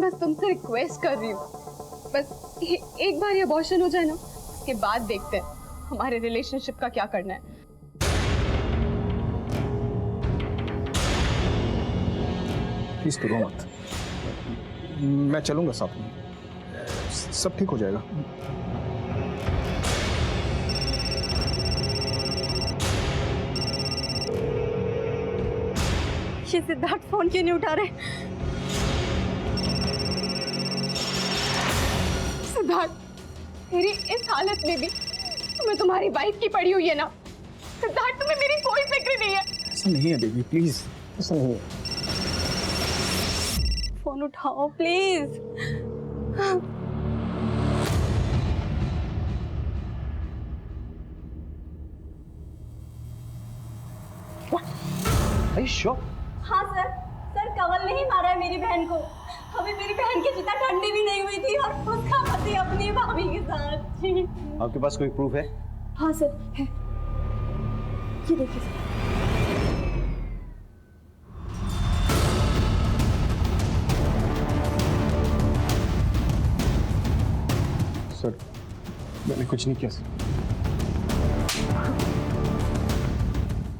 बस तुमसे रिक्वेस्ट कर रही हूँ, बस एक बार ये अबॉर्शन हो जाए ना, उसके बाद देखते हैं हमारे रिलेशनशिप का क्या करना है। प्लीज करो मत, मैं चलूंगा साथ में, सब ठीक हो जाएगा। ये सिद्धार्थ फोन क्यों नहीं उठा रहे? सिद्धार्थ, तेरी इस हालत में भी तुम्हें तुम्हारी वाइफ की पड़ी हुई है ना? सिद्धार्थ, तुम्हें मेरी कोई फिक्र नहीं है? ऐसा नहीं है बेबी, प्लीज ऐसा नहीं है। फोन उठाओ प्लीज। Are you sure? हाँ सर, कमल ने ही मारा है मेरी बहन को। अभी मेरी बहन की चिता ठंडी भी नहीं हुई थी और उसका पति अपनी भाभी के साथ। आपके पास कोई प्रूफ है? हाँ सर, है। ये देखिए सर, मैंने कुछ नहीं किया सर।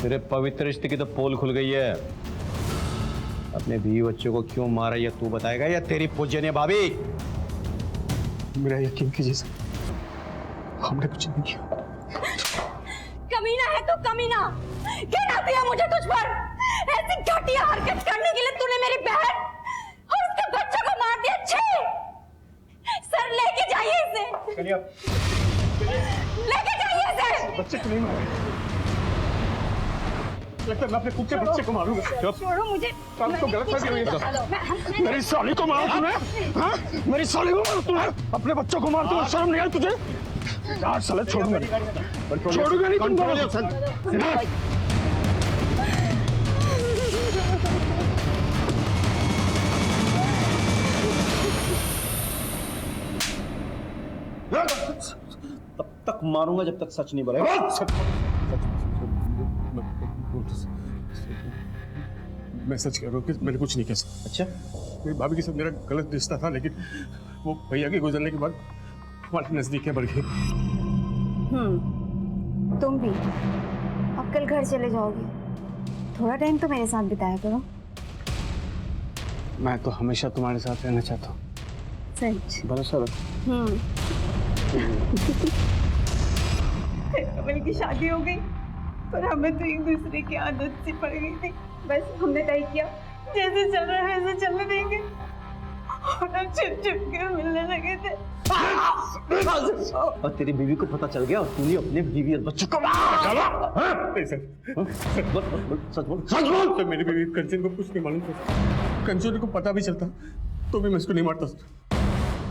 तेरे पवित्र रिश्ते की तो पोल खुल गई है। अपने बीवी बच्चों को क्यों मारा ये तू बताएगा या तेरी पूजनीय भाभी? मेरा यकीन कीजिए सर, हमने कुछ नहीं किया। कमीना है तो कमीना, गिराती है मुझे तुझ पर। ऐसी घटिया हरकत करने के लिए तूने मेरी बहन और उसके बच्चों को मार दिया। छे सर, लेके जाइए इसे, चलिए आप, लेके जाइए इसे। बच्चे को नहीं मारेंगे, लगता है मैं अपने खुद के बच्चे को मारूंगा। छोड़ो मुझे, काम तो गलत फैसला हुई है। मेरी साली को मारा तूने? हाँ? मेरी साली को मारा तूने? अपने बच्चों को मार, तू शर्म नहीं आई तुझे? यार साले छोड़ूंगा नहीं, छोड़ूंगा नहीं तुमको। तब तक मारूंगा जब तक सच नहीं बोलेगा। मैं सच कह रहा हूँ कि मैंने कुछ नहीं किया सर। अच्छा, मेरी भाभी के साथ मेरा गलत रिश्ता था, लेकिन वो भैया के गुजरने के बाद हमारी नजदीकियां बढ़ गई। तुम भी अब कल घर चले जाओगे, थोड़ा टाइम तो मेरे साथ बिताया करो। मैं तो हमेशा तुम्हारे साथ रहना चाहता हूँ। सच? भरोसा रखो। कमल की शादी हो गई पर हमें तो एक दूसरे की आदत सी पड़ गई थी। बस हमने तय किया जैसे चल रहा है वैसे चलने देंगे और हम छुप छुप के मिलने लगे थे। और तेरी बीवी को पता चल गया और तूने अपने बीवी और बच्चों को सच बोल। मेरी बीवी कंचन को कुछ नहीं मालूम था। कंचन को पता भी चलता तो भी मैं इसको नहीं मारता sir.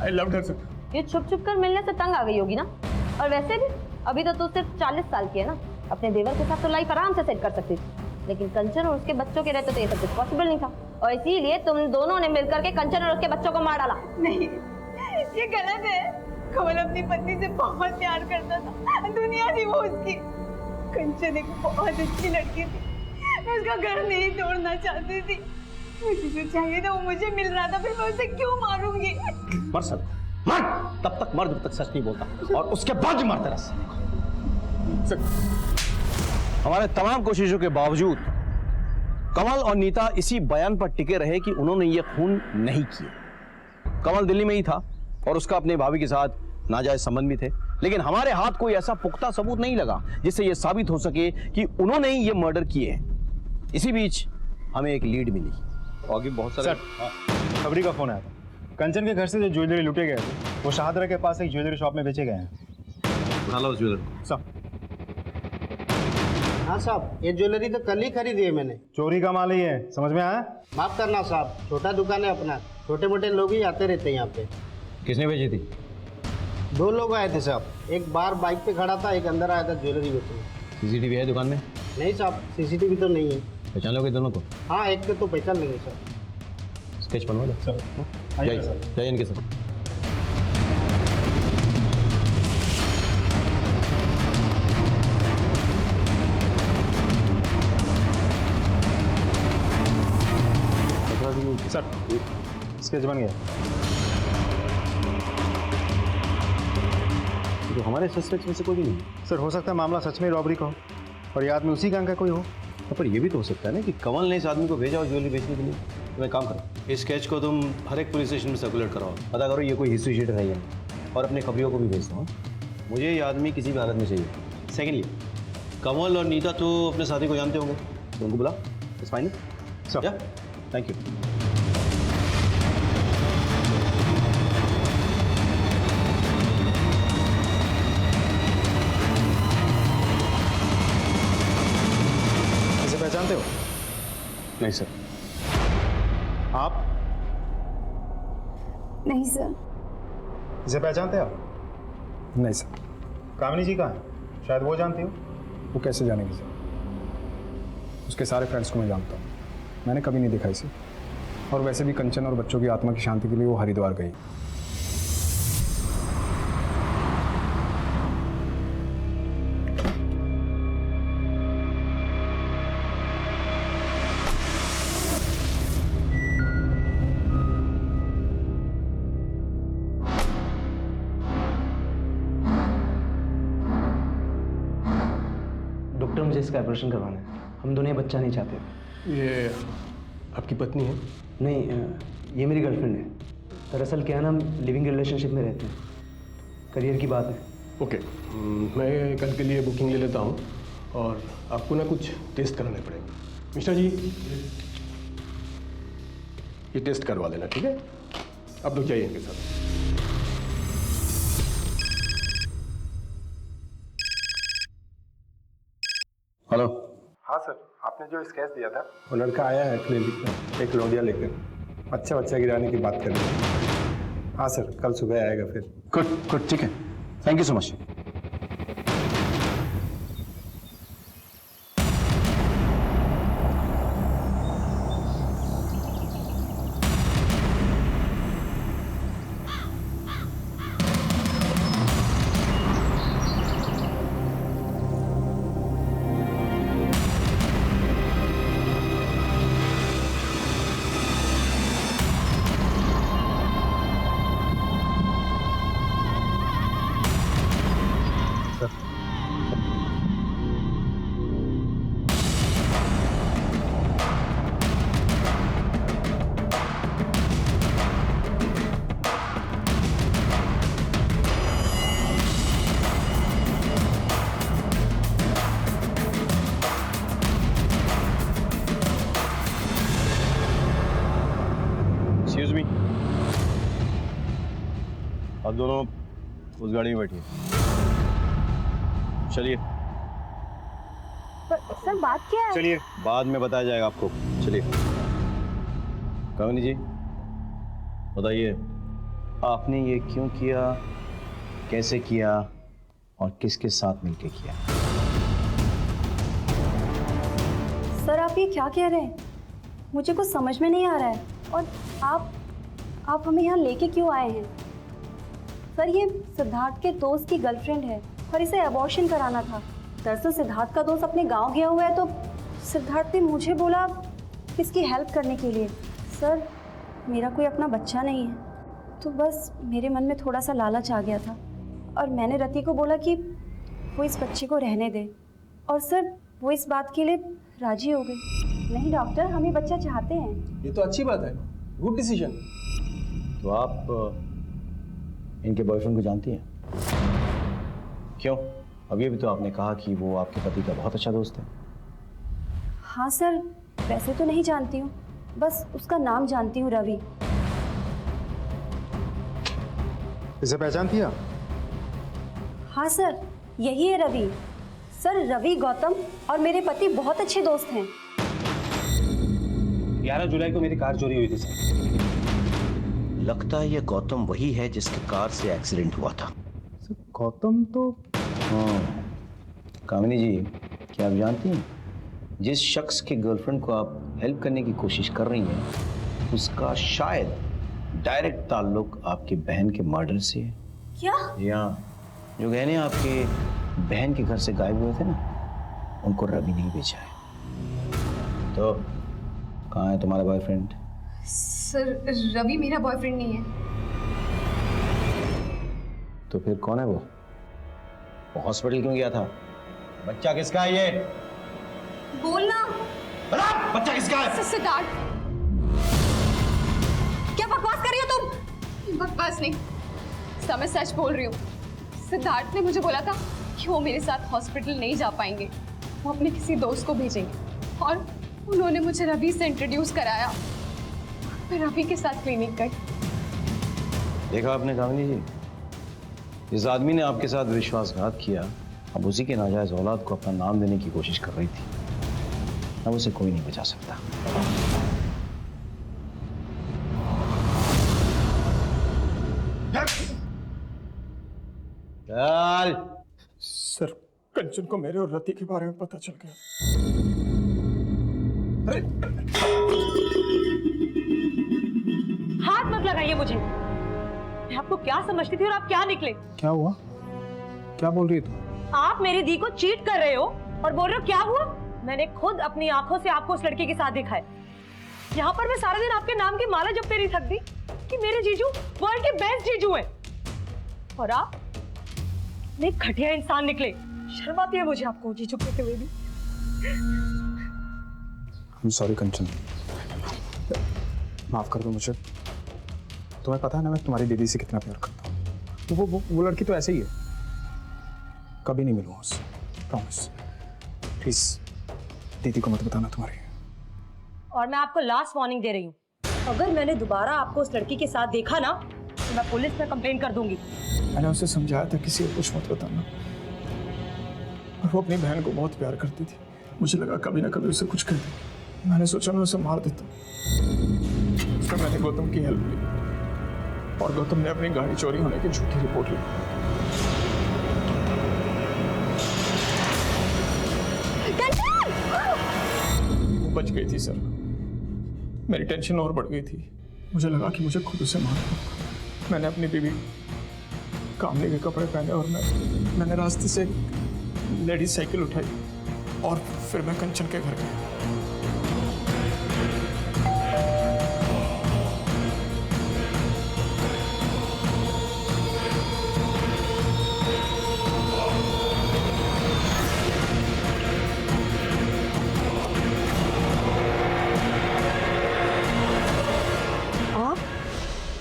I loved her sir. ये छुप छुप कर मिलने से तंग आ गई होगी ना। और वैसे भी अभी तो तू सिर्फ 40 साल की है ना, अपने देवर के साथ तो लाइफ आराम से सेट कर सकती थी, लेकिन कंचन और उसके बच्चों के रहते तो ये सब कुछ पॉसिबल नहीं था और इसीलिए तुम दोनों ने मिलकर के कंचन और उसके बच्चों को मार डाला। नहीं, ये गलत है। कमल अपनी पत्नी से बहुत प्यार करता था, दुनिया थी वो उसकी। कंचन एक बहुत अच्छी लड़की थी, मैं उसका घर नहीं तोड़ना चाहती थी। मुझे जो चाहिए था वो मुझे मिल रहा था, फिर मैं उसे क्यों मारूंगी? मर सर, मर। तब तक मर जब तक सच नहीं बोलता और उसके बाद ही मरते रह सर। हमारे तमाम कोशिशों के बावजूद कमल और नीता इसी बयान पर टिके रहे कि उन्होंने ये खून नहीं किए। कमल दिल्ली में ही था और उसका अपने भाभी के साथ नाजायज संबंध भी थे, लेकिन हमारे हाथ कोई ऐसा पुख्ता सबूत नहीं लगा जिससे यह साबित हो सके कि उन्होंने ही ये मर्डर किए हैं। इसी बीच हमें एक लीड मिली। आगे बहुत सारे खबरी का फोन आया था। कंचन के घर से जो ज्वेलरी लूटे गए थे वो शाहदरा के पास एक ज्वेलरी शॉप में बेचे गए हैं। उठा लो ज्वेलरी। सब हाँ साहब, ये ज्वेलरी तो कल ही खरीदी है मैंने। चोरी का माल ही है, समझ में आया? माफ करना साहब, छोटा दुकान है अपना, छोटे मोटे लोग ही आते रहते हैं यहाँ पे। किसने भेजी थी? 2 लोग आए थे साहब, एक बाहर बाइक पे खड़ा था, एक अंदर आया था ज्वेलरी बेचने। सीसीटीवी है दुकान में? नहीं साहब, सीसीटीवी तो नहीं है। पहचान लोगे दोनों को? हाँ, एक को तो पहचान लेंगे सर। स्केच बनवा दो। जाइए इनके साथ। सर स्केच बन गया। तो हमारे सस्पेक्ट में से कोई भी नहीं। सर हो सकता है मामला सच में रॉबरी का हो और ये आदमी उसी गैंग का कोई हो। पर ये भी तो हो सकता है ना कि कमल ने इस आदमी को भेजा हो ज्वेलरी बेचने के लिए। तो मैं काम करो, इस स्केच को तुम हर एक पुलिस स्टेशन में सर्कुलेट कराओ, पता करो ये कोई हिस्ट्री शीटर है या नहीं, और अपने खबरियों को भी भेज दो। मुझे ये आदमी किसी भी हालत में चाहिए। सेकेंडली, कमल और नीता तो अपने साथी को जानते होंगे, तो उनको बुला। It's fine sir. Thank you. इसे पहचानते हो? नहीं सर। आप नहीं सर। इसे पहचानते हो आप? नहीं सर। कामिनी जी कहाँ है? शायद वो जानती हो। वो कैसे जानेगी सर? उसके सारे फ्रेंड्स को मैं जानता हूँ, मैंने कभी नहीं देखा इसे। और वैसे भी कंचन और बच्चों की आत्मा की शांति के लिए वो हरिद्वार गई। डॉक्टर, मुझे इसका ऑपरेशन करवाना है। हम दोनों ये बच्चा नहीं चाहते। ये आपकी पत्नी है? नहीं, ये मेरी गर्लफ्रेंड है। दरअसल क्या है ना, हम लिविंग रिलेशनशिप में रहते हैं, करियर की बात है। ओके, मैं कल के लिए बुकिंग ले लेता हूँ और आपको ना कुछ टेस्ट कराने पड़ेंगे। मिश्रा जी, ये टेस्ट करवा देना, ठीक है? आप लोग जाइए इनके साथ। हेलो। हाँ सर, आपने जो स्केच दिया था वो लड़का आया है क्लिनिक में एक लौंडिया लेकर, अच्छा बच्चा गिराने की बात कर रहे हैं। हाँ सर, कल सुबह आएगा फिर। गुड गुड, ठीक है, thank you so much. Excuse me, आप दोनों उस गाड़ी में बैठिए। चलिए। सर बात क्या है? चलिए, बाद में बताया जाएगा आपको। चलिए। कामिनी जी, बताइए, आपने ये क्यों किया, कैसे किया और किसके साथ मिलके किया? सर आप ये क्या कह रहे हैं? मुझे कुछ समझ में नहीं आ रहा है। और आप हमें यहाँ लेके क्यों आए हैं? सर ये सिद्धार्थ के दोस्त की गर्लफ्रेंड है और इसे अबॉर्शन कराना था। दरअसल सिद्धार्थ का दोस्त अपने गांव गया हुआ है, तो सिद्धार्थ ने मुझे बोला इसकी हेल्प करने के लिए। सर मेरा कोई अपना बच्चा नहीं है, तो बस मेरे मन में थोड़ा सा लालच आ गया था और मैंने रति को बोला कि वो इस बच्चे को रहने दे, और सर वो इस बात के लिए राजी हो गई। नहीं डॉक्टर, हम ये बच्चा चाहते हैं। ये तो अच्छी बात है, गुड डिसीजन। तो आप इनके बॉयफ्रेंड को जानती हैं? क्यों? अभी भी तो आपने कहा कि वो आपके पति का बहुत अच्छा दोस्त है। हाँ सर, वैसे तो नहीं जानती हूँ, बस उसका नाम जानती हूँ, रवि। इसे पहचानती है? हाँ सर, यही है रवि। सर रवि, गौतम और मेरे पति बहुत अच्छे दोस्त हैं। 11 जुलाई को मेरी कार चोरी हुई थी सर। लगता है ये गौतम वही है जिसके कार से एक्सीडेंट हुआ था। गौतम तो कामिनी जी, क्या आप जानती हैं जिस शख्स के गर्लफ्रेंड को आप हेल्प करने की कोशिश कर रही हैं उसका शायद डायरेक्ट ताल्लुक आपकी बहन के मर्डर से है। क्या? या जो गहने आपके बहन के घर से गायब हुए थे ना, उनको रवि नहीं बेचा है। तो कहाँ है तुम्हारा बॉयफ्रेंड? सर रवि मेरा बॉयफ्रेंड नहीं है। तो फिर कौन है वो हॉस्पिटल क्यों गया था? बच्चा किसका है ये? बोलना। बच्चा किसका है? सिद्धार्थ। क्या बकवास कर रही हो तुम? बकवास नहीं, मैं सच बोल रही हूँ। सिद्धार्थ ने मुझे बोला था कि वो मेरे साथ हॉस्पिटल नहीं जा पाएंगे, वो अपने किसी दोस्त को भेजेंगे और उन्होंने मुझे रवि से इंट्रोड्यूस कराया। मैं रवि के साथ क्लिनिक गई। देखा आपने कामिनी जी, इस आदमी ने आपके साथ विश्वासघात किया, अब उसी के नाजायज औलाद को अपना नाम देने की कोशिश कर रही थी। अब उसे कोई नहीं बचा सकता। चल। सर कंचन को मेरे और रति के बारे में पता चल गया। हाथ मत लगाइए मुझे। मैं आपको क्या समझती थी और आप क्या निकले? क्या हुआ? क्या बोल रही तू? आप मेरी दी को चीट कर रहे हो और बोल रहे हो क्या हुआ? मैंने खुद अपनी आंखों से आपको उस लड़के के साथ देखा है। यहाँ पर मैं सारा दिन आपके नाम की माला जपते नहीं थकती कि मेरे जीजू वर्ल्ड के बेस्ट जीजू हैं, और आप एक घटिया इंसान निकले। शर्म आती है मुझे आपको जीजू कहते हुए भी। सॉरी कंचन, माफ कर दो मुझे। तुम्हें पता है ना मैं तुम्हारी दीदी से कितना प्यार करता हूँ। तो वो लड़की तो ऐसे ही है, कभी नहीं मिलूंगा उससे, प्रॉमिस। प्लीज दीदी को मत बताना तुम्हारी। और मैं आपको लास्ट वार्निंग दे रही हूँ, अगर मैंने दोबारा आपको उस लड़की के साथ देखा ना तो मैं पुलिस में कंप्लेंट कर दूंगी। मैंने उसे समझाया था किसी को कुछ मत बताना, और वो अपनी बहन को बहुत प्यार करती थी। मुझे लगा कभी ना कभी उसे कुछ कर दे। मैंने सोचा मैं उसे मार देता। फिर मैंने गौतम की हेल्प ली और गौतम ने अपनी गाड़ी चोरी होने की झूठी रिपोर्ट ली। वो बच गई थी सर। मेरी टेंशन और बढ़ गई थी। मुझे लगा कि मुझे खुद उसे मारना होगा। मैंने अपनी बीवी कामली के कपड़े पहने और मैंने रास्ते से लेडीज साइकिल उठाई और फिर मैं कंचन के घर गया।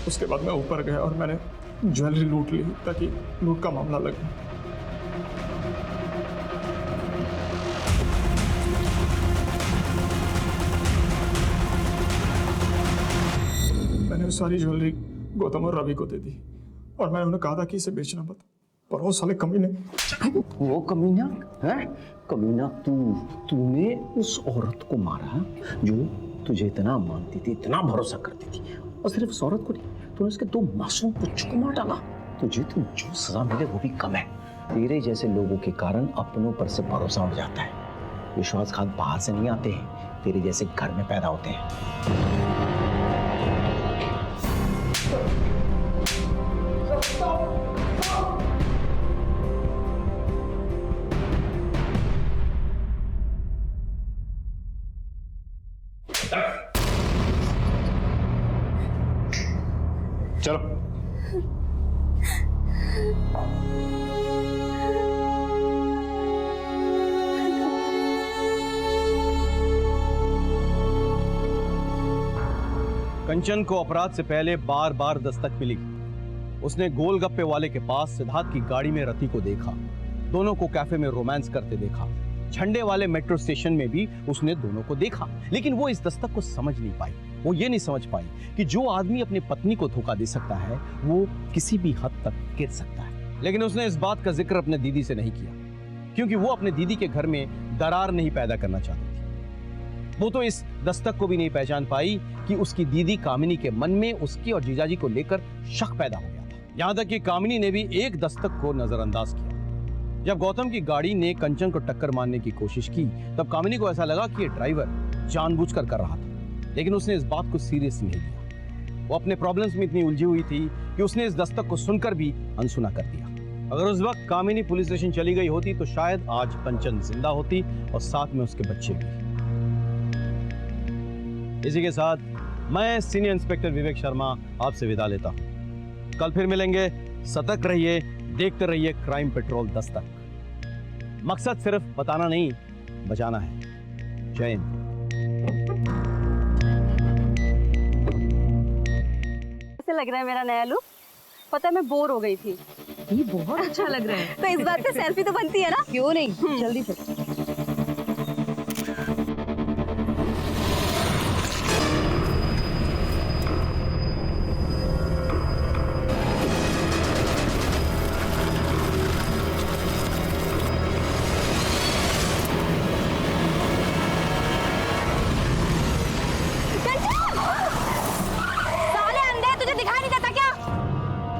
उसके बाद मैं ऊपर गया और मैंने ज्वेलरी लूट ली ताकि लूट का मामला लगे। मैंने सारी ज्वेलरी गौतम और रवि को दे दी और मैंने उन्हें कहा था कि इसे बेचना मत, पर वो साले कमीने। वो कमीना है? कमीना तूने उस औरत को मारा जो तुझे इतना मानती थी, इतना भरोसा करती थी, और सिर्फ उस औरत को नहीं, तूने उसके 2 मासूम बच्चों को मार डाला। तुझे तो जो सजा मिले वो भी कम है। तेरे जैसे लोगों के कारण अपनों पर से भरोसा उठ जाता है। विश्वासघात बाहर से नहीं आते हैं, तेरे जैसे घर में पैदा होते हैं। चलो। कंचन को अपराध से पहले बार बार दस्तक मिली। उसने गोलगप्पे वाले के पास सिद्धार्थ की गाड़ी में रति को देखा, दोनों को कैफे में रोमांस करते देखा। झंडे वाले मेट्रो स्टेशन में भी उसने दोनों को देखा, लेकिन वो इस दस्तक को समझ नहीं पाई। वो ये नहीं समझ पाई कि जो आदमी अपनी पत्नी को धोखा दे सकता है वो किसी भी हद तक गिर सकता है। लेकिन उसने इस बात का जिक्र अपने दीदी से नहीं किया, क्योंकि वो अपने दीदी के घर में दरार नहीं पैदा करना चाहती थी। वो तो इस दस्तक को भी नहीं पहचान पाई कि उसकी दीदी कामिनी के मन में उसकी और जीजाजी को लेकर शक पैदा हो गया था। यहां तक कि कामिनी ने भी एक दस्तक को नजरअंदाज किया। जब गौतम की गाड़ी ने कंचन को टक्कर मारने की कोशिश की, तब कामिनी को ऐसा लगा कि ये ड्राइवर जानबूझकर कर रहा था, लेकिन उसने इस बात को सीरियस नहीं लिया। वो अपने प्रॉब्लम्स में इतनी उलझी हुई थी कि उसने इस दस्तक को सुनकर भी अनसुना कर दिया। अगर उस वक्त कामिनी पुलिस स्टेशन चली गई होती तो शायद आज कंचन जिंदा होती और साथ में उसके बच्चे भी। इसी के साथ मैं सीनियर इंस्पेक्टर विवेक शर्मा आपसे विदा लेता हूं। कल फिर मिलेंगे। सतर्क रहिए, देखते रहिए क्राइम पेट्रोल दस्तक। मकसद सिर्फ बताना नहीं, बचाना है। जय हिंद। कैसे लग रहा है मेरा नया लुक? पता है मैं बोर हो गई थी। ये बहुत अच्छा लग रहा है। तो इस बात पे सेल्फी तो बनती है ना? क्यों नहीं, जल्दी से। साले अंधे, तुझे दिखाई नहीं देता क्या?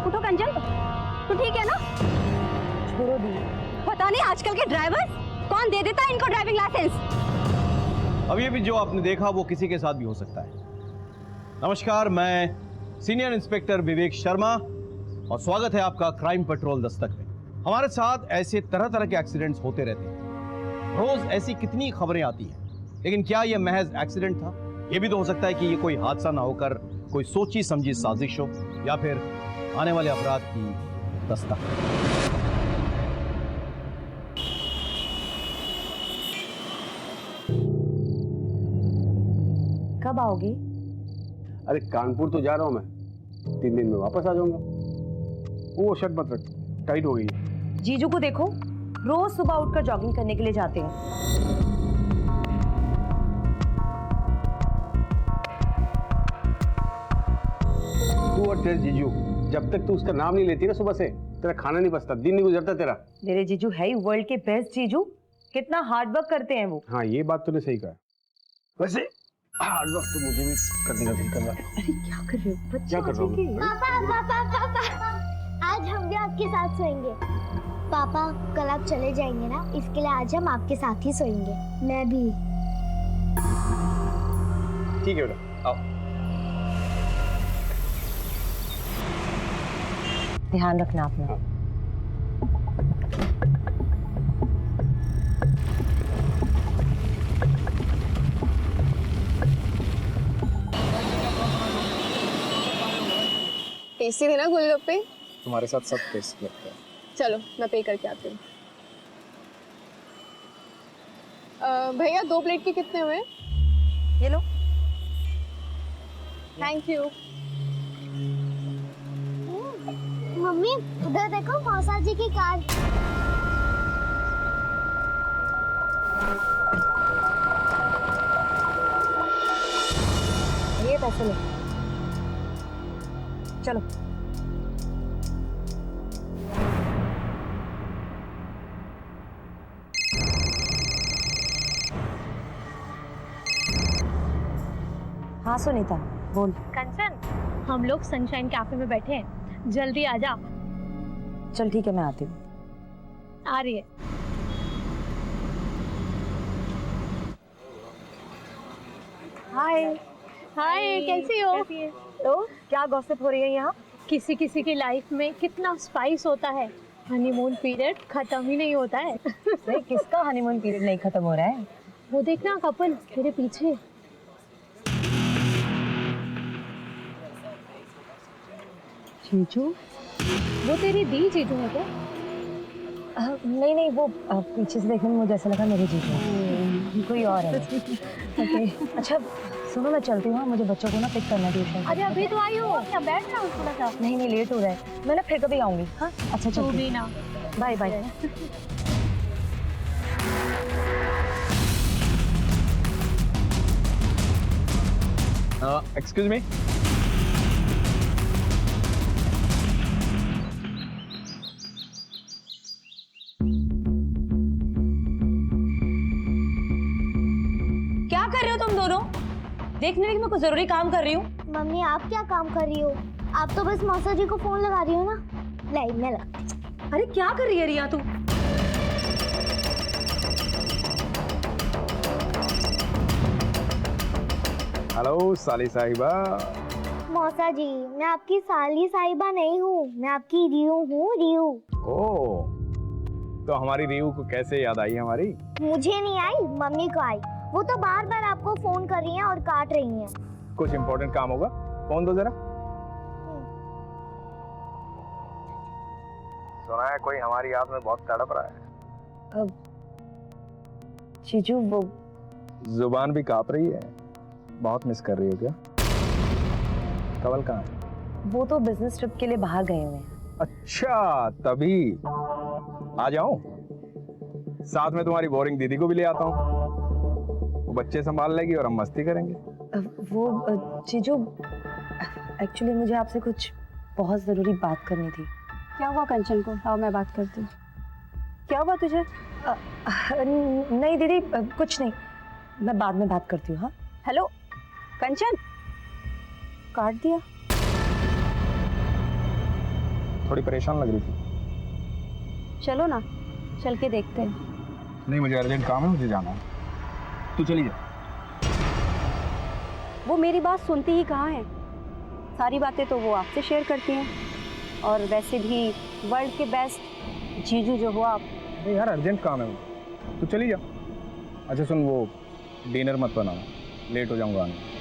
उठो कंचन, तू ठीक है ना? छोड़ो दी। पता नहीं आजकल के ड्राइवर कौन दे देता है इनको ड्राइविंग लाइसेंस। अब ये भी जो आपने देखा वो किसी के साथ भी हो सकता है। नमस्कार, मैं सीनियर इंस्पेक्टर विवेक शर्मा और स्वागत है आपका क्राइम पेट्रोल दस्तक में। हमारे साथ ऐसे तरह तरह के एक्सीडेंट्स होते रहते हैं। रोज ऐसी कितनी खबरें आती हैं, लेकिन क्या यह महज एक्सीडेंट था? यह भी तो हो सकता है कि ये कोई हादसा ना होकर कोई सोची समझी साजिश हो, या फिर आने वाले अपराध की दस्तक। कब आओगे? अरे कानपुर तो जा रहा हूँ मैं, 3 दिन में वापस आ जाऊंगा। वो शर्ट मत रख, टाइट हो गई है। जीजू को देखो, रोज सुबह उठकर जॉगिंग करने के लिए जाते हैं। तू और तेरे जीजू, जब तक तू उसका नाम नहीं लेती ना सुबह से, तेरा खाना नहीं बचता, दिन नहीं गुजरता तेरा। मेरे जीजू है ही वर्ल्ड के बेस्ट जीजू। कितना हार्ड वर्क करते हैं वो। हाँ, ये बात तूने सही कहा। वैसे हार्ड वर्क तो मुझे भी करने का दिल कर रहा है। अरे क्या कर रहे हो? क्या कर रहा हूँ? पापा, आज हम भी आपके साथ सोएंगे। पापा, कल आप चले जाएंगे ना, इसके लिए आज हम आपके साथ ही सोएंगे। मैं भी। ठीक है बेटा, आओ। ध्यान रखना अपना। टेस्टी थे ना गोलगप्पे? तुम्हारे साथ सब टेस्ट लगता है। चलो मैं पे करके आती हूँ। भैया 2 प्लेट के कितने हुए? ये लो। Thank you. मम्मी, उधर देखो मौसा जी की कार। ये पैसे लो। चलो। हाँ सुनीता, बोल। कंचन, हम लोग सनशाइन कैफे में बैठे हैं, जल्दी आ जा। चल ठीक है, मैं आती हूँ। आ रही है। हाय। हाय, कैसी हो? तो क्या गॉसिप हो रही है यहाँ? किसी किसी की लाइफ में कितना स्पाइस होता है, हनीमून पीरियड खत्म ही नहीं होता है। नहीं, किसका हनीमून पीरियड नहीं खत्म हो रहा है? वो देखना कपल तेरे पीछे। जीजू? वो तेरी दी जीजू है क्या? नहीं नहीं, वो पीछे से देखने में मुझे ऐसा लगा मेरे जीजू। कोई और है। ओके, अच्छा सुनो, मैं चलती हूँ, मुझे बच्चों को ना पिक करना ट्यूशन। अरे अभी तो आई हो, क्या बैठ रहा हूँ थोड़ा सा। नहीं नहीं, लेट हो रहा है, मैं ना फिर कभी आऊंगी। हाँ अच्छा, तू भी ना। Bye bye. Excuse me. क्या कर रहे हो तुम दोनों? देखने में मैं कुछ जरूरी काम कर रही हूँ। मम्मी, आप क्या काम कर रही हो? आप तो बस मौसा जी को फोन लगा रही हो ना। लाइन में लगा। अरे क्या कर रही है रिया तू? हेलो साली साहिबा। मौसा जी, मैं आपकी साली साहिबा नहीं हूँ, मैं आपकी रियू हूँ, रियू। ओह, तो हमारी रियू को कैसे याद आई हमारी? मुझे नहीं आई, मम्मी को आई। वो तो बार बार आपको फोन कर रही हैं और काट रही हैं। कुछ इंपॉर्टेंट काम होगा फोन दो जरा। सुना है कोई हमारी याद में बहुत तड़प रहा है। जीजू वो जुबान भी कांप रही है। बहुत मिस कर रही हो क्या? कवल कहाँ है? वो तो बिजनेस ट्रिप के लिए बाहर गए हुए हैं। अच्छा तभी। आ जाऊं? साथ में तुम्हारी बोरिंग दीदी को भी ले आता हूँ। वो बच्चे संभाल लेगी और हम मस्ती करेंगे। वो जीजू एक्चुअली मुझे आपसे कुछ बहुत ज़रूरी बात करनी थी। क्या हुआ कंचन को? आओ मैं बात करती हूँ। क्या हुआ तुझे? नहीं दीदी कुछ नहीं, मैं बाद में बात करती हूँ। हाँ हेलो कंचन, काट दिया? थोड़ी परेशान लग रही थी। चलो ना, चल के देखते हैं। नहीं मुझे अर्जेंट काम है, मुझे जाना है। तू चली जा। वो मेरी बात सुनती ही कहाँ है? सारी बातें तो वो आपसे शेयर करती हैं, और वैसे भी वर्ल्ड के बेस्ट जीजू जो हो आप। अरे यार अर्जेंट काम है मुझे, तू चली जा। अच्छा सुन, वो डिनर मत बनाना, लेट हो जाऊंगा आने।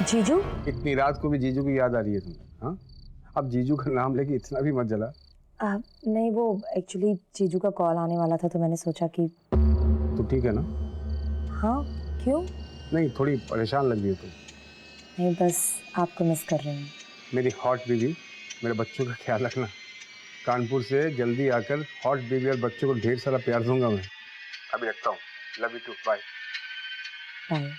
जीजू? इतनी रात को भी जीजू की याद आ रही है तुम्हें? हाँ, अब जीजू का नाम लेके इतना भी मत जला। नहीं वो एक्चुअली जीजू का कॉल आने वाला था तो मैंने सोचा कि। तो ठीक है ना? हाँ क्यों? नहीं थोड़ी परेशान लग रही है तुम। नहीं बस आपको मिस कर रही हूँ। मेरी हॉट बीवी, मेरे बच्चों का ख्याल रखना। कानपुर से जल्दी आकर हॉट बीवी और बच्चों को ढेर सारा प्यार दूंगा मैं। अभी रखता हूँ। Love you too, bye bye.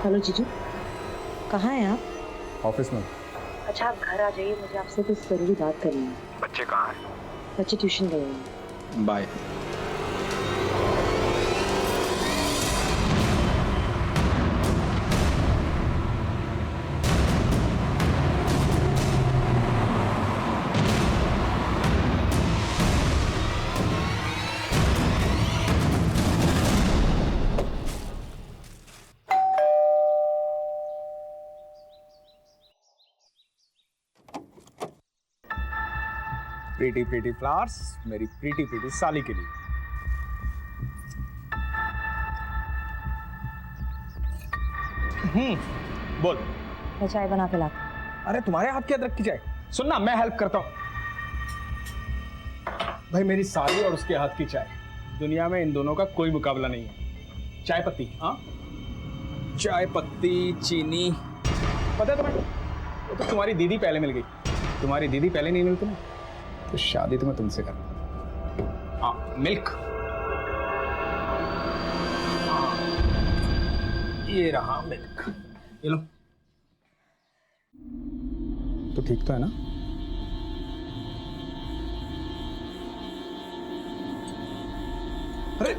Hello जीजू, कहाँ हैं आप? ऑफिस में। अच्छा आप घर आ जाइए, मुझे आपसे कुछ ज़रूरी बात करनी है। बच्चे कहाँ हैं? बच्चे ट्यूशन गए हैं। बाय। प्रीटी प्रीटी फ्लावर्स मेरी प्रीटी प्रीटी साली के लिए। बोल। मैं चाय बना के लाती। अरे तुम्हारे हाथ की अदरक की चाय? सुनना मैं हेल्प करता हूँ। भाई मेरी साली और उसके हाथ की चाय, दुनिया में इन दोनों का कोई मुकाबला नहीं है। चाय पत्ती, हाँ चाय पत्ती चीनी, पता है तुम्हें? वो तो तुम्हारी दीदी पहले मिल गई। तुम्हारी दीदी पहले नहीं मिलती ना, तो शादी तो मैं तुमसे करता। हाँ मिल्क, ये रहा मिल्क, ये लो। तो ठीक तो है ना? अरे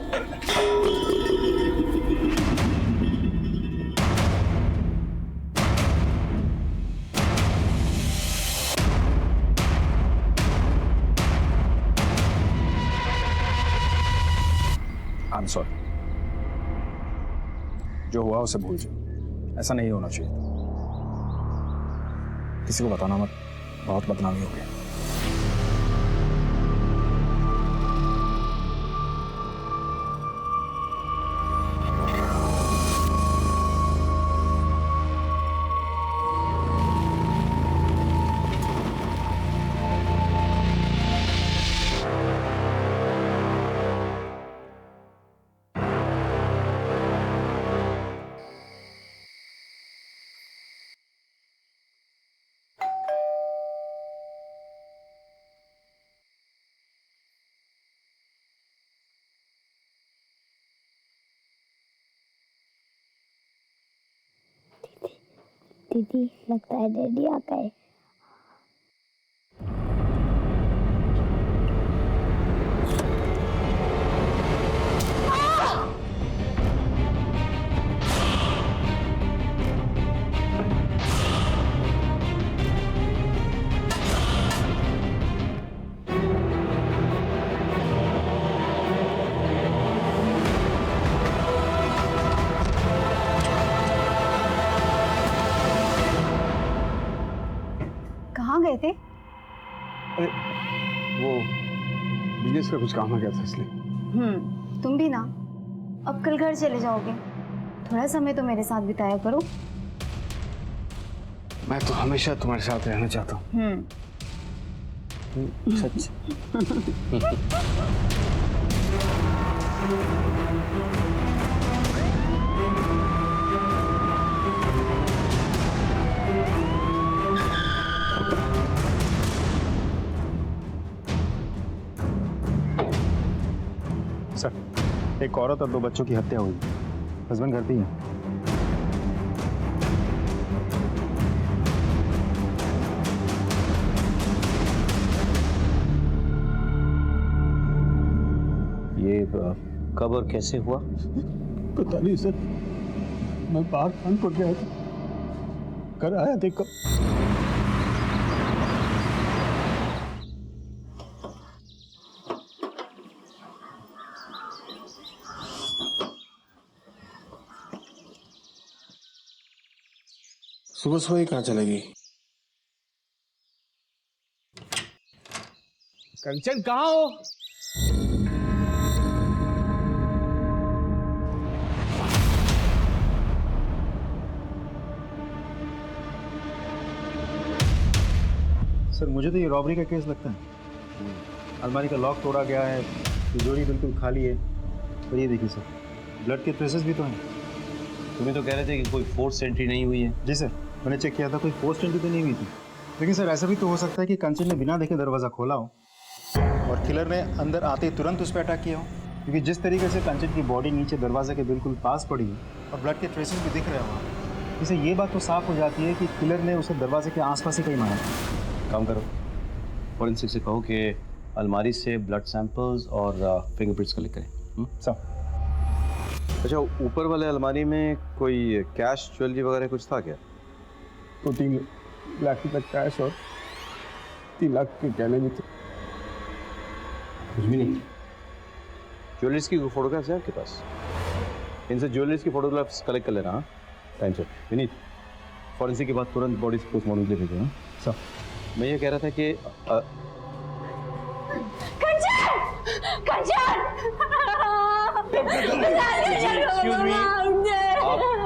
I'm sorry. जो हुआ उसे भूल जाओ, ऐसा नहीं होना चाहिए। किसी को बताना मत, बहुत बदनामी हो गया। दीदी लगता है डैडी आ गए। कहाँ गए थे? अरे वो बिजनेस का कुछ काम आ गया था इसलिए। तुम भी ना, अब कल घर चले जाओगे, थोड़ा समय तो मेरे साथ बिताया करो। मैं तो हमेशा तुम्हारे साथ रहना चाहता हूँ। सच। सर, एक औरत और 2 बच्चों की हत्या हुई। हस्बैंड घर पे ही है। ये कब और कैसे हुआ? पता नहीं सर, मैं बाहर कानपुर गया था, घर आया देखा। सुबह सुबह ही कहाँ चलेगी? कंचन कहाँ हो? सर, मुझे तो ये रॉबरी का केस लगता है। अलमारी का लॉक तोड़ा गया है, तिजोरी बिल्कुल खाली है। और ये देखिए सर, ब्लड के ट्रेसेस भी तो हैं। तुम्हें तो कह रहे थे कि कोई फोर्स एंट्री नहीं हुई है। जी सर, मैंने चेक किया था, कोई फोर्स एंट्री तो नहीं हुई थी। लेकिन सर, ऐसा भी तो हो सकता है कि कंचन ने बिना देखे दरवाज़ा खोला हो और किलर ने अंदर आते ही तुरंत उस पर अटैक किया हो। क्योंकि जिस तरीके से कंचन की बॉडी नीचे दरवाजे के बिल्कुल पास पड़ी है और ब्लड के ट्रेसेस भी दिख रहे हो, इससे ये बात तो साफ हो जाती है कि किलर ने उसे दरवाजे के आसपास ही कहीं मारा। काम करो, फॉरेंसिक से कहो कि अलमारी से ब्लड सैंपल्स और फिंगरप्रिंट्स कलेक्ट करें। सर, अच्छा, ऊपर वाले अलमारी में कोई कैश ज्वेलरी वगैरह कुछ था क्या? तो 3 लाख रुपए कैश और 3 लाख के गहने भी थे। कुछ भी नहीं। ज्वेलरीज की फोटोग्राफ्स है आपके पास? इनसे ज्वेलरीज की फोटोग्राफ्स कलेक्ट कर लेना। हाँ, टाइम से। विनीत, फॉरेंसिक के बाद तुरंत बॉडी पोस्टमार्टम के लिए भेजो। सर, मैं ये कह रहा था कि एक्सक्यूज मी,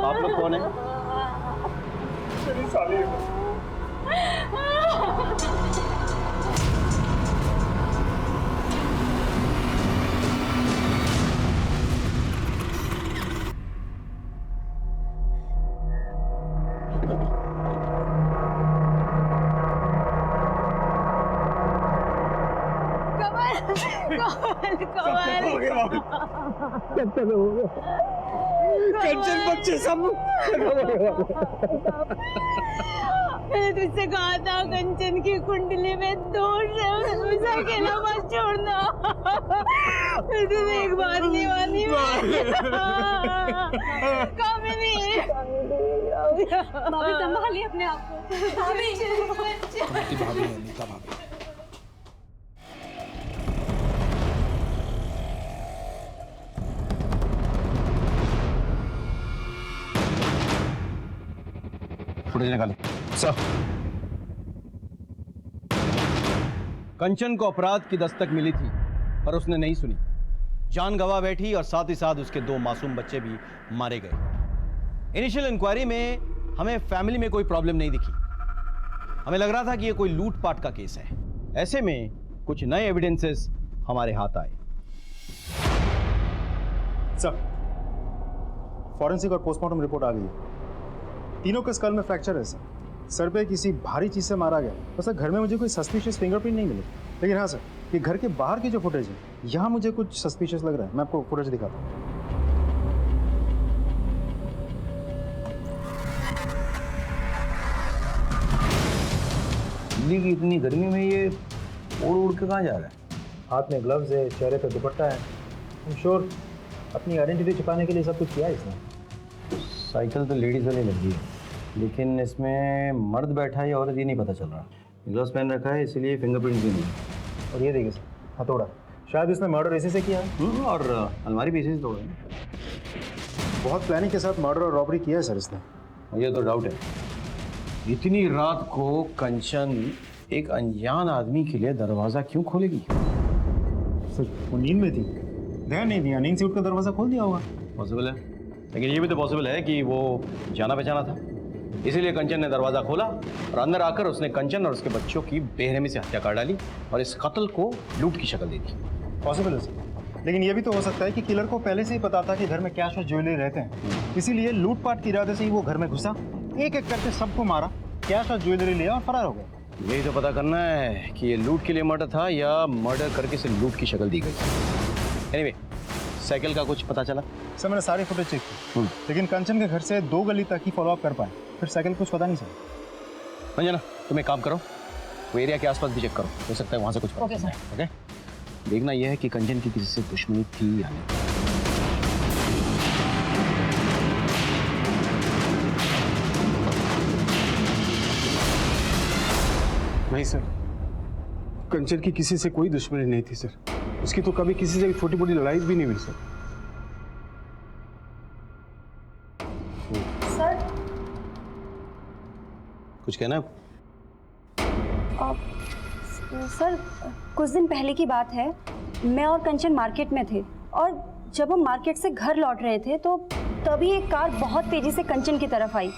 आप लोग कौन है? कंचन बच्चे सब मैंने तुझसे कहा था कंचन की कुंडली में दोष है, उसे अकेला मत छोड़ना। तूने एक बात नहीं मानी। कामिनी, भाभी संभालिए अपने आप को। भाभी भाभी है, नीता भाभी। फुटेज निकालो। सर, कंचन को अपराध की दस्तक मिली थी पर उसने नहीं सुनी, जान गंवा बैठी और साथ ही साथ उसके 2 मासूम बच्चे भी मारे गए। इनिशियल इंक्वायरी में हमें फैमिली में कोई प्रॉब्लम नहीं दिखी। हमें लग रहा था कि यह कोई लूटपाट का केस है। ऐसे में कुछ नए एविडेंसेस हमारे हाथ आए। सर, फॉरेंसिक और पोस्टमार्टम रिपोर्ट आ गई है। तीनों के स्कल में फ्रैक्चर है सर पे किसी भारी चीज से मारा गया। वैसे घर में मुझे कोई सस्पिशियस फिंगरप्रिंट नहीं मिले, लेकिन हाँ सर, ये घर के बाहर की जो फुटेज है, यहाँ मुझे कुछ सस्पिशियस लग रहा है। मैं आपको फुटेज दिखाता हूँ। दिल्ली की इतनी गर्मी में ये उड़ उड़ के कहाँ जा रहा है? हाथ में ग्लव्स है, चेहरे पे दुपट्टा है। I'm sure अपनी आइडेंटिटी छुपाने के लिए सब कुछ किया है इसने। साइकिल तो लेडीज वाली लगी है, लेकिन इसमें मर्द बैठा है या औरत ये नहीं पता चल रहा। ग्लव्स पहन रखा है इसलिए फिंगरप्रिंट भी नहीं। और ये देखिए सर, हथौड़ा, शायद इसने मर्डर इसी से किया है। और अलमारी भी इसी से तोड़ा है। बहुत प्लानिंग के साथ मर्डर और रॉबरी किया है सर इसने। मुझे तो डाउट है, इतनी रात को कंचन एक अनजान आदमी के लिए दरवाजा क्यों खोलेगी? सर वो नींद में थी, ध्यान नहीं दिया, नींद से उठकर दरवाजा खोल दिया होगा। पॉसिबल है, लेकिन ये भी तो पॉसिबल है कि वो जाना पहचाना था, इसीलिए कंचन ने दरवाजा खोला और अंदर आकर उसने कंचन और उसके बच्चों की बेरहमी से हत्या कर डाली और इस कत्ल को लूट की शक्ल दे दी। पॉसिबल है सर, लेकिन ये भी तो हो सकता है कि किलर को पहले से ही पता था कि घर में कैश और ज्वेलरी रहते हैं, इसीलिए लूटपाट के इरादे से ही वो घर में घुसा, एक एक करके सबको मारा, कैश और ज्वेलरी लिया और फरार हो गया। यही तो पता करना है कि ये लूट के लिए मर्डर था या मर्डर करके इसे लूट की शक्ल दी गई। एनीवे, साइकिल का कुछ पता चला? सर मैंने सारी फुटेज चेक की, लेकिन कंचन के घर से 2 गली तक ही फॉलोअप कर पाए, फिर साइकिल कुछ पता नहीं सर। अंजना, तुम एक काम करो, वो एरिया के आसपास भी चेक करो, हो सकता है वहाँ से कुछ पता चले। ओके, देखना यह है कि कंचन की किसी से दुश्मनी थी या नहीं। नहीं सर, कंचन की किसी से कोई दुश्मनी नहीं थी सर। उसकी तो कभी किसी से छोटी मोटी लड़ाई भी नहीं हुई सर। सर कुछ कहना है? सर कुछ दिन पहले की बात है, मैं और कंचन मार्केट में थे और जब हम मार्केट से घर लौट रहे थे तो तभी एक कार बहुत तेजी से कंचन की तरफ आई